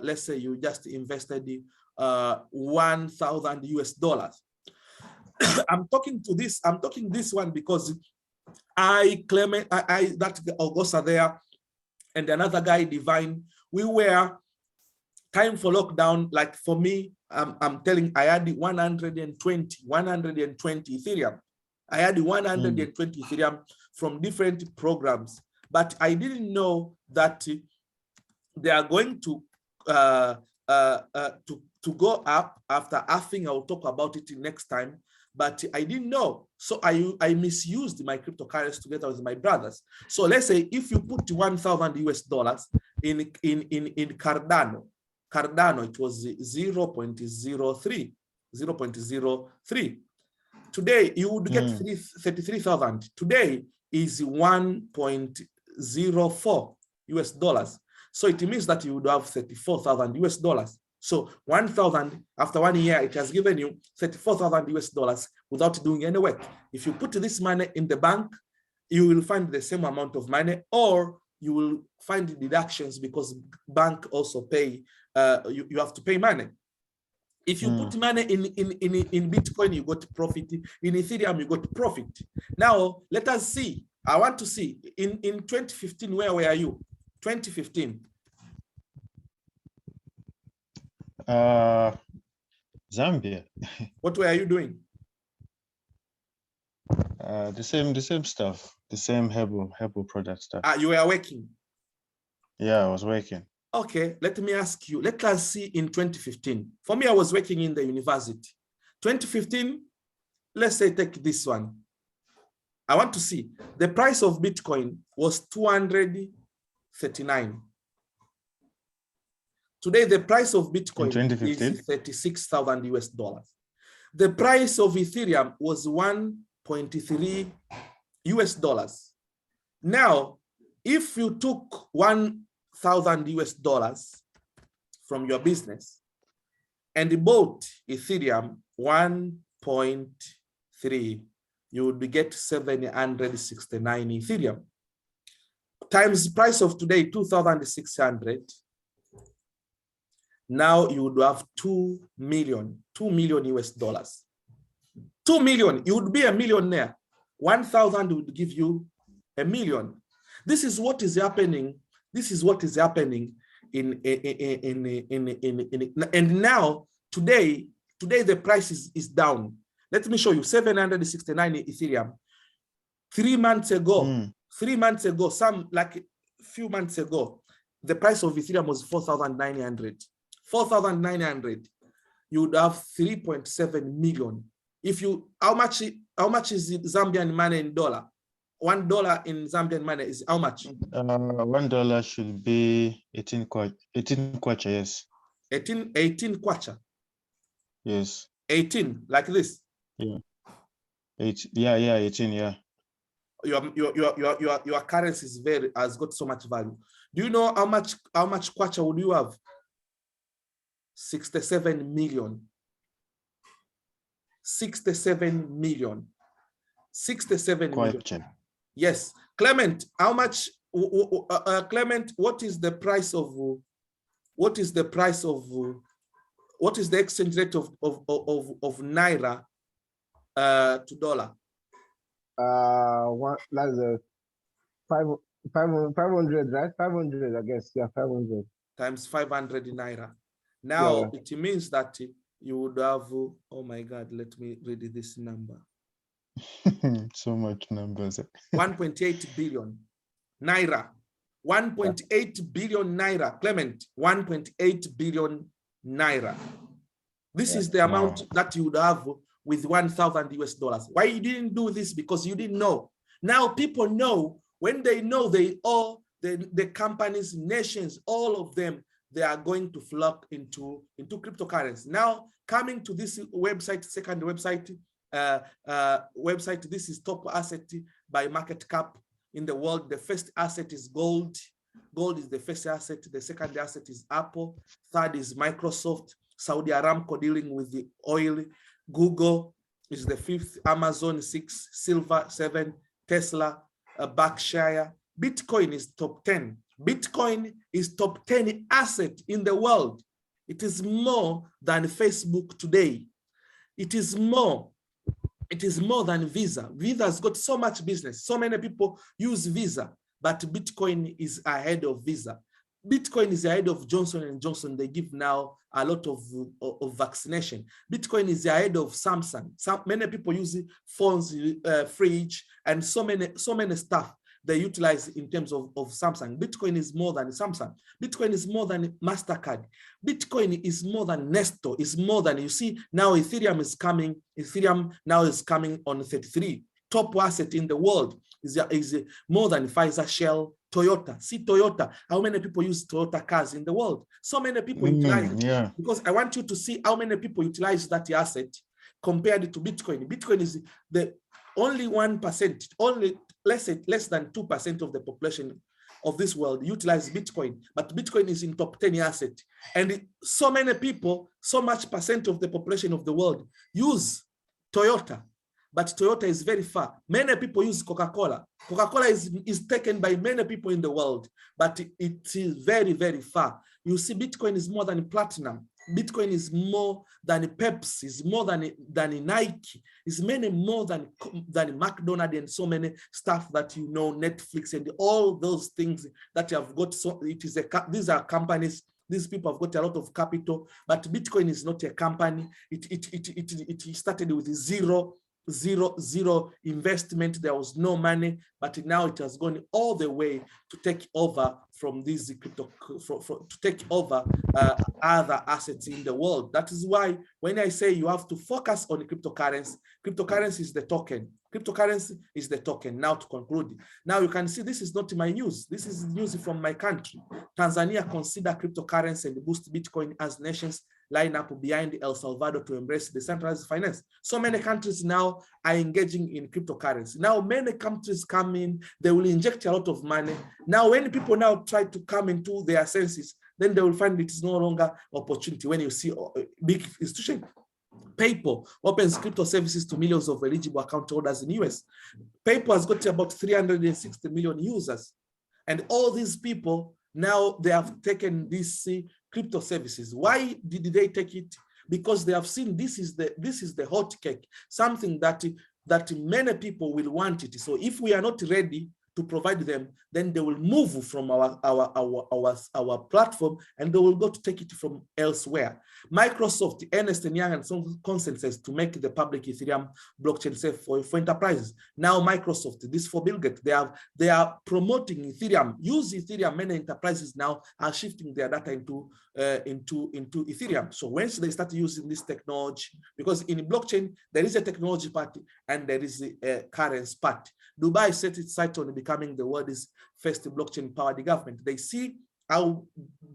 let's say you just invested 1,000 US dollars. I'm talking this one because I, Clement, that Augusta there, and another guy, Divine, we were time for lockdown. Like for me, I'm telling, I had 120 Ethereum. I had 120 Ethereum from different programs, but I didn't know that they are going to go up after halving. I'll talk about it next time, but I didn't know. So I misused my cryptocurrency together with my brothers. So let's say if you put 1,000 US dollars in Cardano, it was 0.03. Today you would get 33,000. Today is 1.04 US dollars. So it means that you would have 34,000 US dollars. So 1,000 after 1 year, it has given you 34,000 US dollars without doing any work. If you put this money in the bank, you will find the same amount of money, or you will find deductions because bank also pay. You have to pay money. If you put money in Bitcoin, you got profit. In Ethereum, you got profit. Now, let us see. I want to see in 2015, where were you? 2015. Zambia. What were you doing? The same stuff, the same herbal product stuff. You were working. Yeah, I was working. Okay, let me ask you. Let us see in 2015. For me, I was working in the university. 2015, let's say take this one. I want to see the price of Bitcoin was 239. Today, the price of Bitcoin is 36,000 US dollars. The price of Ethereum was 1.3 US dollars. Now, if you took 1,000 US dollars from your business and bought Ethereum 1.3, you would get 769 Ethereum. Times price of today, 2,600. Now you would have 2 million US dollars. 2 million, you would be a millionaire. 1,000 would give you a million. This is what is happening. This is what is happening and now today the price is down. Let me show you 769 Ethereum. 3 months ago, 3 months ago, a few months ago, the price of Ethereum was 4,900. 4,900, you would have 3.7 million. If you, how much is Zambian money in dollar? $1 in Zambian money is how much? $1 should be 18 kwacha, yes. 18 kwacha. Yes. 18, like this. Yeah. 18, yeah. Your currency has got so much value. Do you know how much kwacha would you have? 67 million. 67 million. 67 million. Yes. Clement, how much, Clement, what is the exchange rate of Naira to dollar? That's a 500, right? 500, I guess. Yeah, 500. Times 500 Naira. Now, yeah. It means that you would have, oh my God, let me read this number. So much numbers. 1.8 billion Naira. 1.8 billion Naira. Clement, 1.8 billion Naira. This is the amount that you would have with 1,000 US dollars. Why you didn't do this? Because you didn't know. Now people know. When they know, they all, the companies, nations, all of them, they are going to flock into cryptocurrency. Now, coming to this website, second website, this is top asset by market cap in the world. The first asset is gold. Gold is the first asset. The second asset is Apple. Third is Microsoft. Saudi Aramco dealing with the oil. Google is the fifth. Amazon 6. Silver 7. Tesla, Berkshire. Bitcoin is top 10. Bitcoin is top 10 asset in the world. It is more than Facebook today. It is more It is more than Visa. Visa has got so much business. So many people use Visa, but Bitcoin is ahead of Visa. Bitcoin is ahead of Johnson and Johnson. They give now a lot of vaccination. Bitcoin is ahead of Samsung. Many people use phones, fridge, and so many stuff they utilize in terms of Samsung. Bitcoin is more than Samsung. Bitcoin is more than MasterCard. Bitcoin is more than Nesto. It's more than, you see, now Ethereum is coming. Ethereum now is coming on 33. Top asset in the world is more than Pfizer, Shell, Toyota. See Toyota. How many people use Toyota cars in the world? So many people utilize it. Yeah. Because I want you to see how many people utilize that asset compared to Bitcoin. Bitcoin is the only 1%, only less than 2% of the population of this world utilize Bitcoin, but Bitcoin is in top 10 asset. And so many people, so much percent of the population of the world use Toyota, but Toyota is very far. Many people use Coca-Cola. Coca-Cola is taken by many people in the world, but it is very, very far. You see, Bitcoin is more than platinum. Bitcoin is more than Pepsi, is more than Nike, is many more than McDonald's and so many stuff that you know, Netflix and all those things that you have got. So it is these are companies. These people have got a lot of capital, but Bitcoin is not a company. It started with zero investment. There was no money, but now it has gone all the way to take over from these crypto, to take over other assets in the world. That is why when I say you have to focus on cryptocurrency, cryptocurrency is the token. Cryptocurrency is the token. Now to conclude, now you can see this is not my news. This is news from my country. Tanzania consider cryptocurrency and boost Bitcoin as nations line up behind El Salvador to embrace decentralized finance. So many countries now are engaging in cryptocurrency. Now many countries come in, they will inject a lot of money. Now when people now try to come into their senses, then they will find it is no longer opportunity. When you see a big institution, PayPal opens crypto services to millions of eligible account holders in the US. PayPal has got about 360 million users. And all these people, now they have taken these crypto services. Why did they take it? Because they have seen this is the hot cake, something that many people will want it. So if we are not ready to provide them, then they will move from our platform and they will go to take it from elsewhere. Microsoft, Ernst & Young, and some consensus to make the public Ethereum blockchain safe for enterprises. Now Microsoft, this for Bill Gates, they are promoting Ethereum. Use Ethereum. Many enterprises now are shifting their data into Ethereum. So once they start using this technology, because in blockchain there is a technology part and there is a currency part. Dubai set its sight on becoming the world's first blockchain-powered government. They see how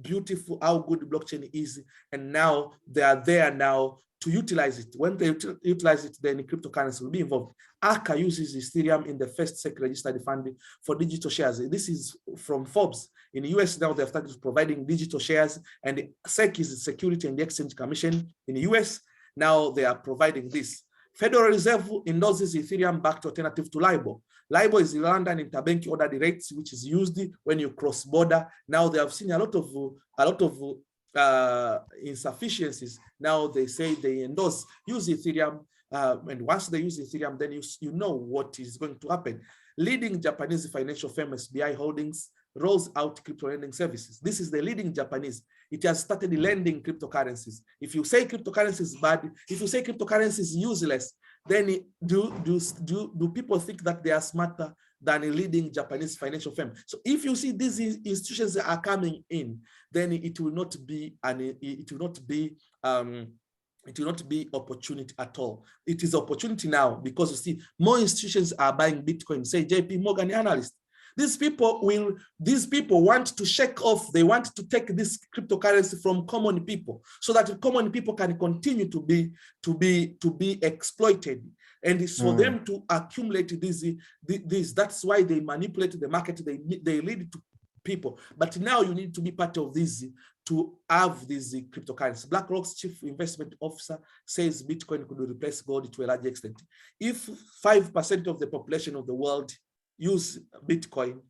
beautiful, how good blockchain is, and now they are there now to utilize it. When they utilize it, then cryptocurrency will be involved. ARCA uses Ethereum in the first SEC registered fund for digital shares. This is from Forbes. In the US now, they've started providing digital shares, and the SEC is the Security and Exchange Commission in the US. Now they are providing this. Federal Reserve endorses Ethereum-backed alternative to LIBOR. LIBOR is the London interbank ordered rates, which is used when you cross border. Now they have seen a lot of insufficiencies. Now they say they endorse use Ethereum, and once they use Ethereum, then you know what is going to happen. Leading Japanese financial firm SBI Holdings rolls out crypto lending services. This is the leading Japanese. It has started lending cryptocurrencies. If you say cryptocurrency is bad, if you say cryptocurrency is useless, then do people think that they are smarter than a leading Japanese financial firm? So if you see these institutions that are coming in, then it will not be opportunity at all. It is opportunity now because you see more institutions are buying Bitcoin. Say JP Morgan analyst. These people want to shake off. They want to take this cryptocurrency from common people so that common people can continue to be exploited. And it's for them to accumulate this. That's why they manipulate the market. They lead it to people. But now you need to be part of this to have this cryptocurrency. BlackRock's chief investment officer says Bitcoin could replace gold to a large extent. If 5% of the population of the world use Bitcoin,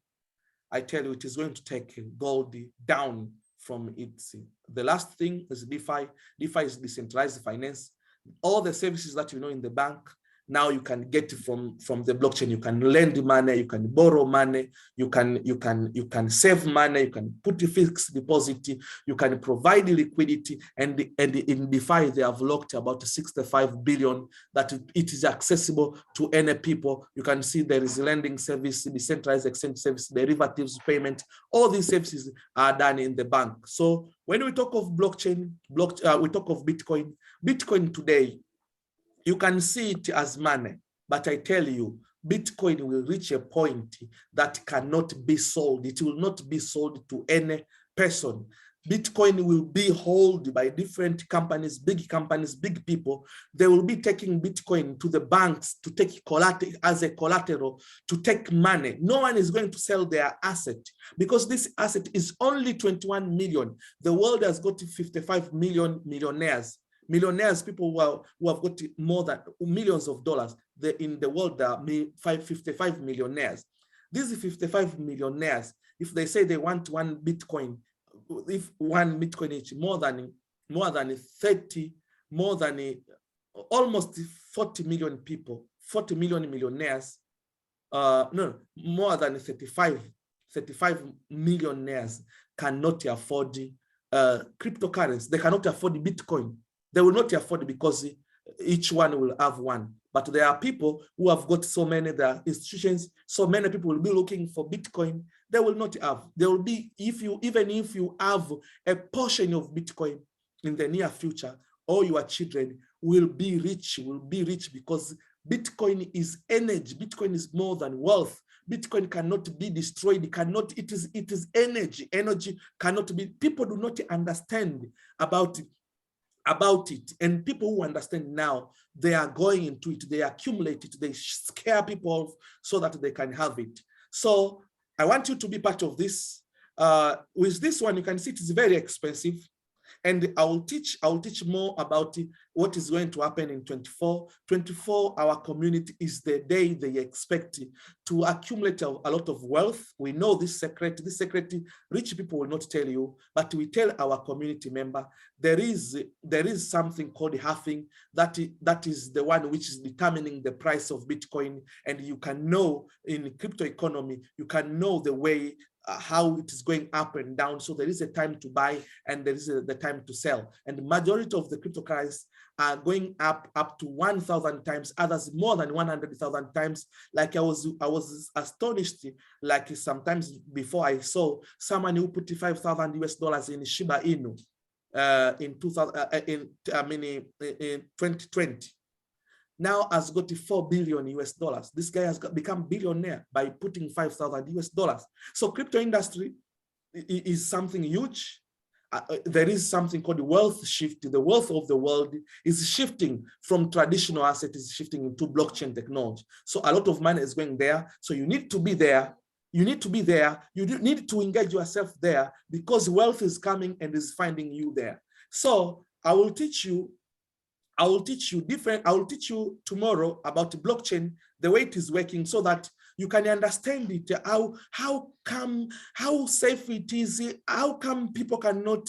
I tell you, it is going to take gold down from its. The last thing is DeFi. DeFi is decentralized finance. All the services that you know in the bank, now you can get from the blockchain. You can lend money, you can borrow money, you can save money, you can put a fixed deposit, you can provide liquidity, and in DeFi they have locked about 65 billion that it is accessible to any people. You can see there is lending service, decentralized exchange service, derivatives payment. All these services are done in the bank. So when we talk of blockchain, we talk of Bitcoin. Bitcoin today, you can see it as money, but I tell you, Bitcoin will reach a point that cannot be sold. It will not be sold to any person. Bitcoin will be held by different companies, big people. They will be taking Bitcoin to the banks to take collateral as a collateral, to take money. No one is going to sell their asset because this asset is only 21 million. The world has got 55 million millionaires. Millionaires, people who have got more than millions of dollars. In the world, there are 55 millionaires. These 55 millionaires, if they say they want one Bitcoin, if one Bitcoin is more than almost 40 million people, 40 million millionaires, no, more than 35 millionaires cannot afford cryptocurrency. They cannot afford Bitcoin. They will not afford it because each one will have one. But there are people who have got so many, there are institutions, so many people will be looking for Bitcoin. They will not have. There will be, even if you have a portion of Bitcoin in the near future, all your children will be rich because Bitcoin is energy. Bitcoin is more than wealth. Bitcoin cannot be destroyed. It is energy. Energy cannot be, people do not understand about it, and people who understand now, they are going into it, they accumulate it, they scare people off so that they can have it. So I want you to be part of this. With this one, you can see it is very expensive, and I will teach more about what is going to happen in 24. Our community is the day they expect to accumulate a lot of wealth. We know this secret. Rich people will not tell you, but we tell our community member. There is something called halving. That is the one which is determining the price of Bitcoin, and you can know in crypto economy, you can know the way how it is going up and down. So there is a time to buy and there is the time to sell. And the majority of the cryptocurrencies are going up to 1,000 times, others more than 100,000 times. Like I was astonished, like sometimes before I saw someone who put $5,000 in Shiba Inu in 2020. Now has got $4 billion. This guy has become billionaire by putting $5,000. So crypto industry is something huge. There is something called the wealth shift. The wealth of the world is shifting from traditional assets, is shifting into blockchain technology. So a lot of money is going there. So you need to be there. You need to be there. You need to engage yourself there because wealth is coming and is finding you there. So I will teach you tomorrow about blockchain, the way it is working, so that you can understand it, how safe it is, how come people cannot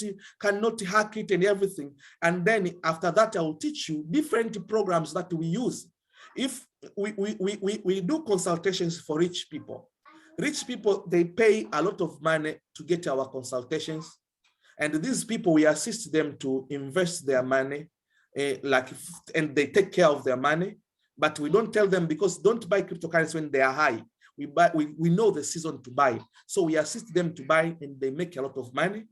hack it and everything. And then after that, I will teach you different programs that we use. If we do consultations for rich people. Rich people, they pay a lot of money to get our consultations. And these people, we assist them to invest their money, and they take care of their money, but we don't tell them, because don't buy cryptocurrency when they are high. We know the season to buy, so we assist them to buy, and they make a lot of money.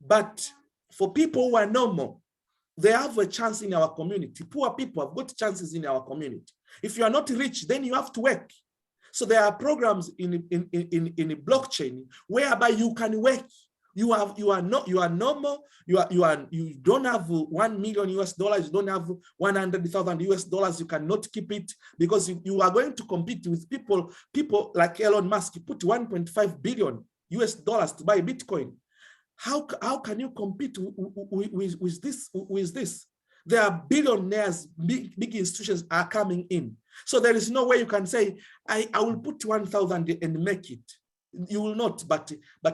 But for people who are normal, they have a chance in our community. Poor people have got chances in our community. If you are not rich, then you have to work. So there are programs in a blockchain whereby you can work. You are normal. You don't have $1 million, you don't have 100,000 US dollars. You cannot keep it, because you are going to compete with people like Elon Musk. He put 1.5 billion US dollars to buy Bitcoin. How can you compete with this? There are billionaires, big institutions are coming in. So there is no way you can say, I will put 1,000 and make it. You will not, but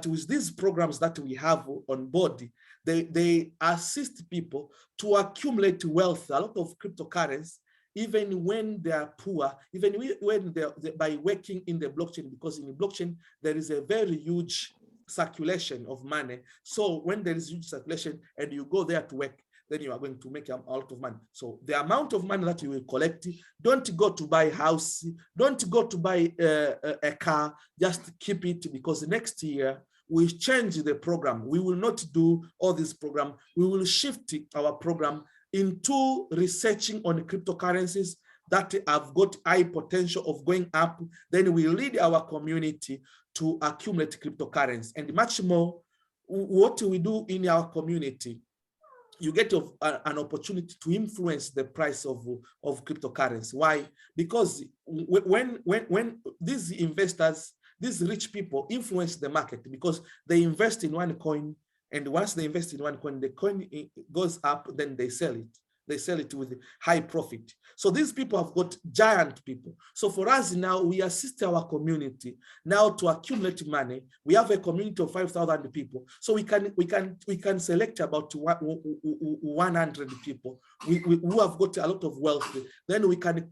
with these programs that we have on board, they assist people to accumulate wealth, a lot of cryptocurrency, even when they are poor, even when by working in the blockchain, because in the blockchain, there is a very huge circulation of money. So when there is huge circulation and you go there to work, then you are going to make a lot of money. So the amount of money that you will collect, don't go to buy a house, don't go to buy a car, just keep it, because next year we change the program. We will not do all this program. We will shift our program into researching on cryptocurrencies that have got high potential of going up. Then we lead our community to accumulate cryptocurrency and much more. What we do in our community, you get an opportunity to influence the price of cryptocurrency. Why? Because when these investors, these rich people influence the market, because they invest in one coin, and once they invest in one coin, the coin goes up, then they sell it. They sell it with high profit. So these people have got giant people. So for us now, we assist our community now to accumulate money. We have a community of 5,000 people. So we can select about 100 people who have got a lot of wealth. Then we can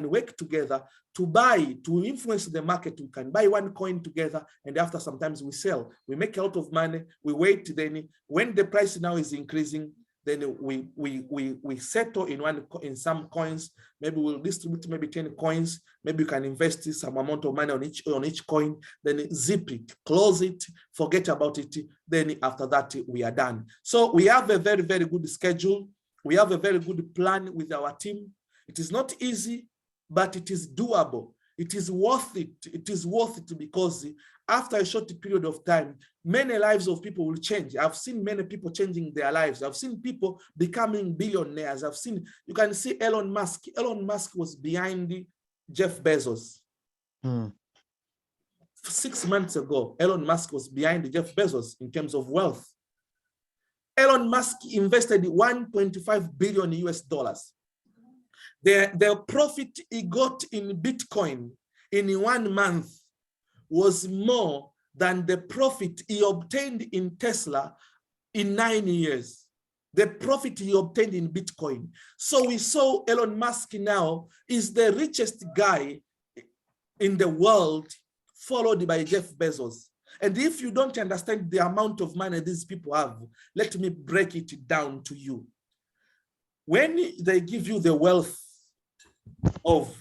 work together to influence the market. We can buy one coin together, and after sometimes we sell. We make a lot of money. We wait. Then when the price now is increasing, then we settle in some coins. Maybe we'll distribute maybe 10 coins. Maybe you can invest some amount of money on each coin, then zip it, close it, forget about it. Then after that, we are done. So we have a very, very good schedule. We have a very good plan with our team. It is not easy, but it is doable. It is worth it. It is worth it because after a short period of time, many lives of people will change. I've seen many people changing their lives. I've seen people becoming billionaires. You can see Elon Musk. Elon Musk was behind Jeff Bezos. 6 months ago, Elon Musk was behind Jeff Bezos in terms of wealth. Elon Musk invested 1.5 billion US dollars. The profit he got in Bitcoin in 1 month was more than the profit he obtained in Tesla in 9 years. The profit he obtained in Bitcoin. So we saw Elon Musk now is the richest guy in the world, followed by Jeff Bezos. And if you don't understand the amount of money these people have, let me break it down to you. When they give you the wealth of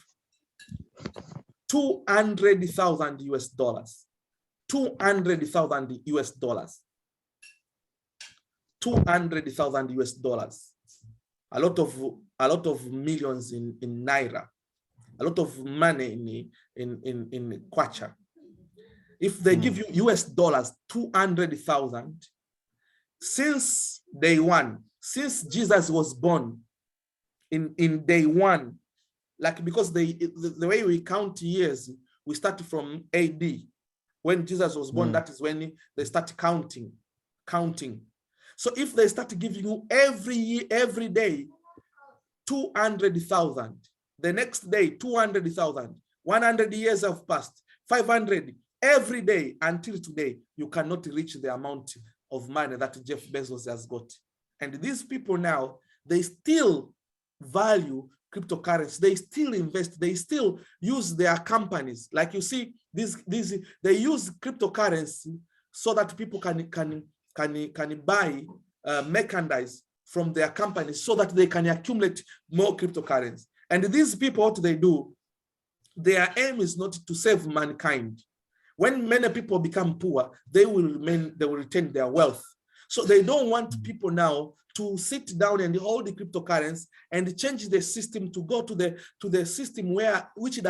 200,000 US dollars, 200,000 US dollars, 200,000 US dollars, a lot of millions in Naira, a lot of money in Kwacha. If they give you US dollars, 200,000, since day one, since Jesus was born, in day one, like, because the way we count years, we start from AD. When Jesus was born, that is when they start counting. So if they start giving you every year, every day, 200,000, the next day, 200,000, 100 years have passed, 500, every day until today, you cannot reach the amount of money that Jeff Bezos has got. And these people now, they still value cryptocurrency. They still invest. They still use their companies. Like you see, they use cryptocurrency so that people can buy merchandise from their companies so that they can accumulate more cryptocurrency. And these people, what they do, their aim is not to save mankind. When many people become poor, they will retain their wealth. So they don't want people now to sit down and hold the cryptocurrency and change the system to go to the system which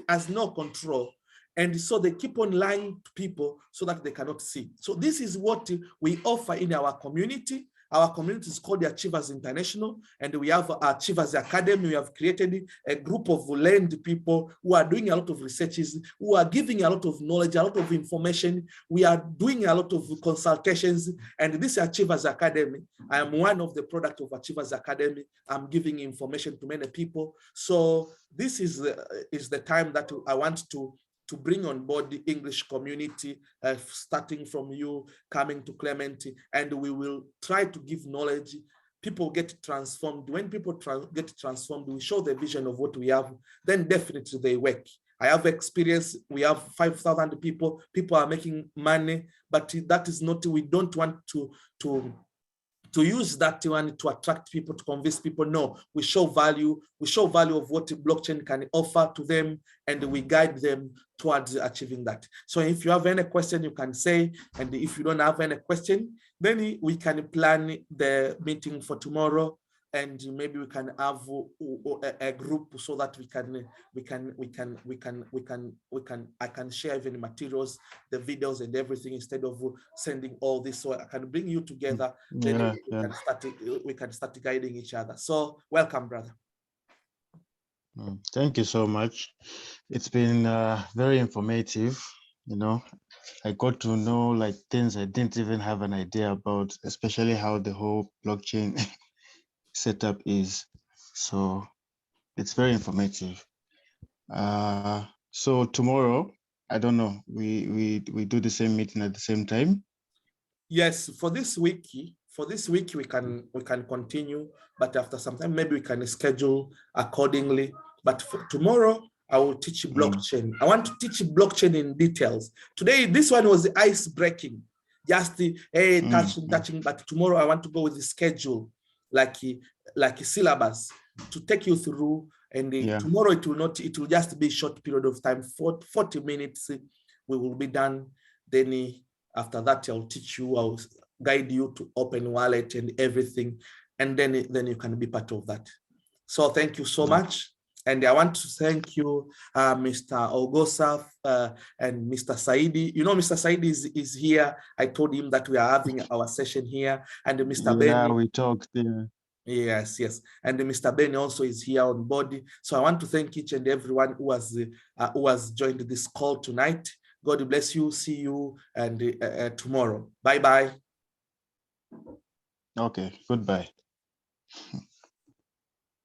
has no control. And so they keep on lying to people so that they cannot see. So this is what we offer in our community. Our community is called the Achievers International, and we have Achievers Academy. We have created a group of learned people who are doing a lot of researches, who are giving a lot of knowledge, a lot of information. We are doing a lot of consultations, and this Achievers Academy, I am one of the product of Achievers Academy. I'm giving information to many people. So this is the time that I want to bring on board the English community, starting from you, coming to Clement, and we will try to give knowledge people get transformed. When people get transformed, we show the vision of what we have, then definitely they work. I have experience. We have 5,000 people. People are making money, but that is not, we don't want to use that one to attract people, to convince people. No, we show value. We show value of what blockchain can offer to them, and we guide them towards achieving that. So if you have any question, you can say, and if you don't have any question, then we can plan the meeting for tomorrow, and maybe we can have a group so that I can share even materials, the videos and everything, instead of sending all this. So I can bring you together. Then we can start guiding each other. So welcome, brother. Thank you so much. It's been very informative. You know, I got to know like things I didn't even have an idea about, especially how the whole blockchain setup is. So it's very informative. So tomorrow, I don't know, we do the same meeting at the same time. Yes, for this week we can continue, but after some time maybe we can schedule accordingly. But for tomorrow, I will teach blockchain. I want to teach blockchain in details. Today, this one was the ice breaking, just the touching. But tomorrow, I want to go with the schedule, like a syllabus, to take you through. And tomorrow, it will just be a short period of time, 40 minutes. We will be done. Then after that, I'll teach you. I'll guide you to open wallet and everything, and then you can be part of that. So thank you so much. And I want to thank you, Mr. Ogosa and Mr. Saidi. You know, Mr. Saidi is here. I told him that we are having our session here. And Mr. Benny. We talked. Yes. And Mr. Benny also is here on board. So I want to thank each and everyone who has joined this call tonight. God bless you. See you and tomorrow. Bye-bye. Okay, goodbye.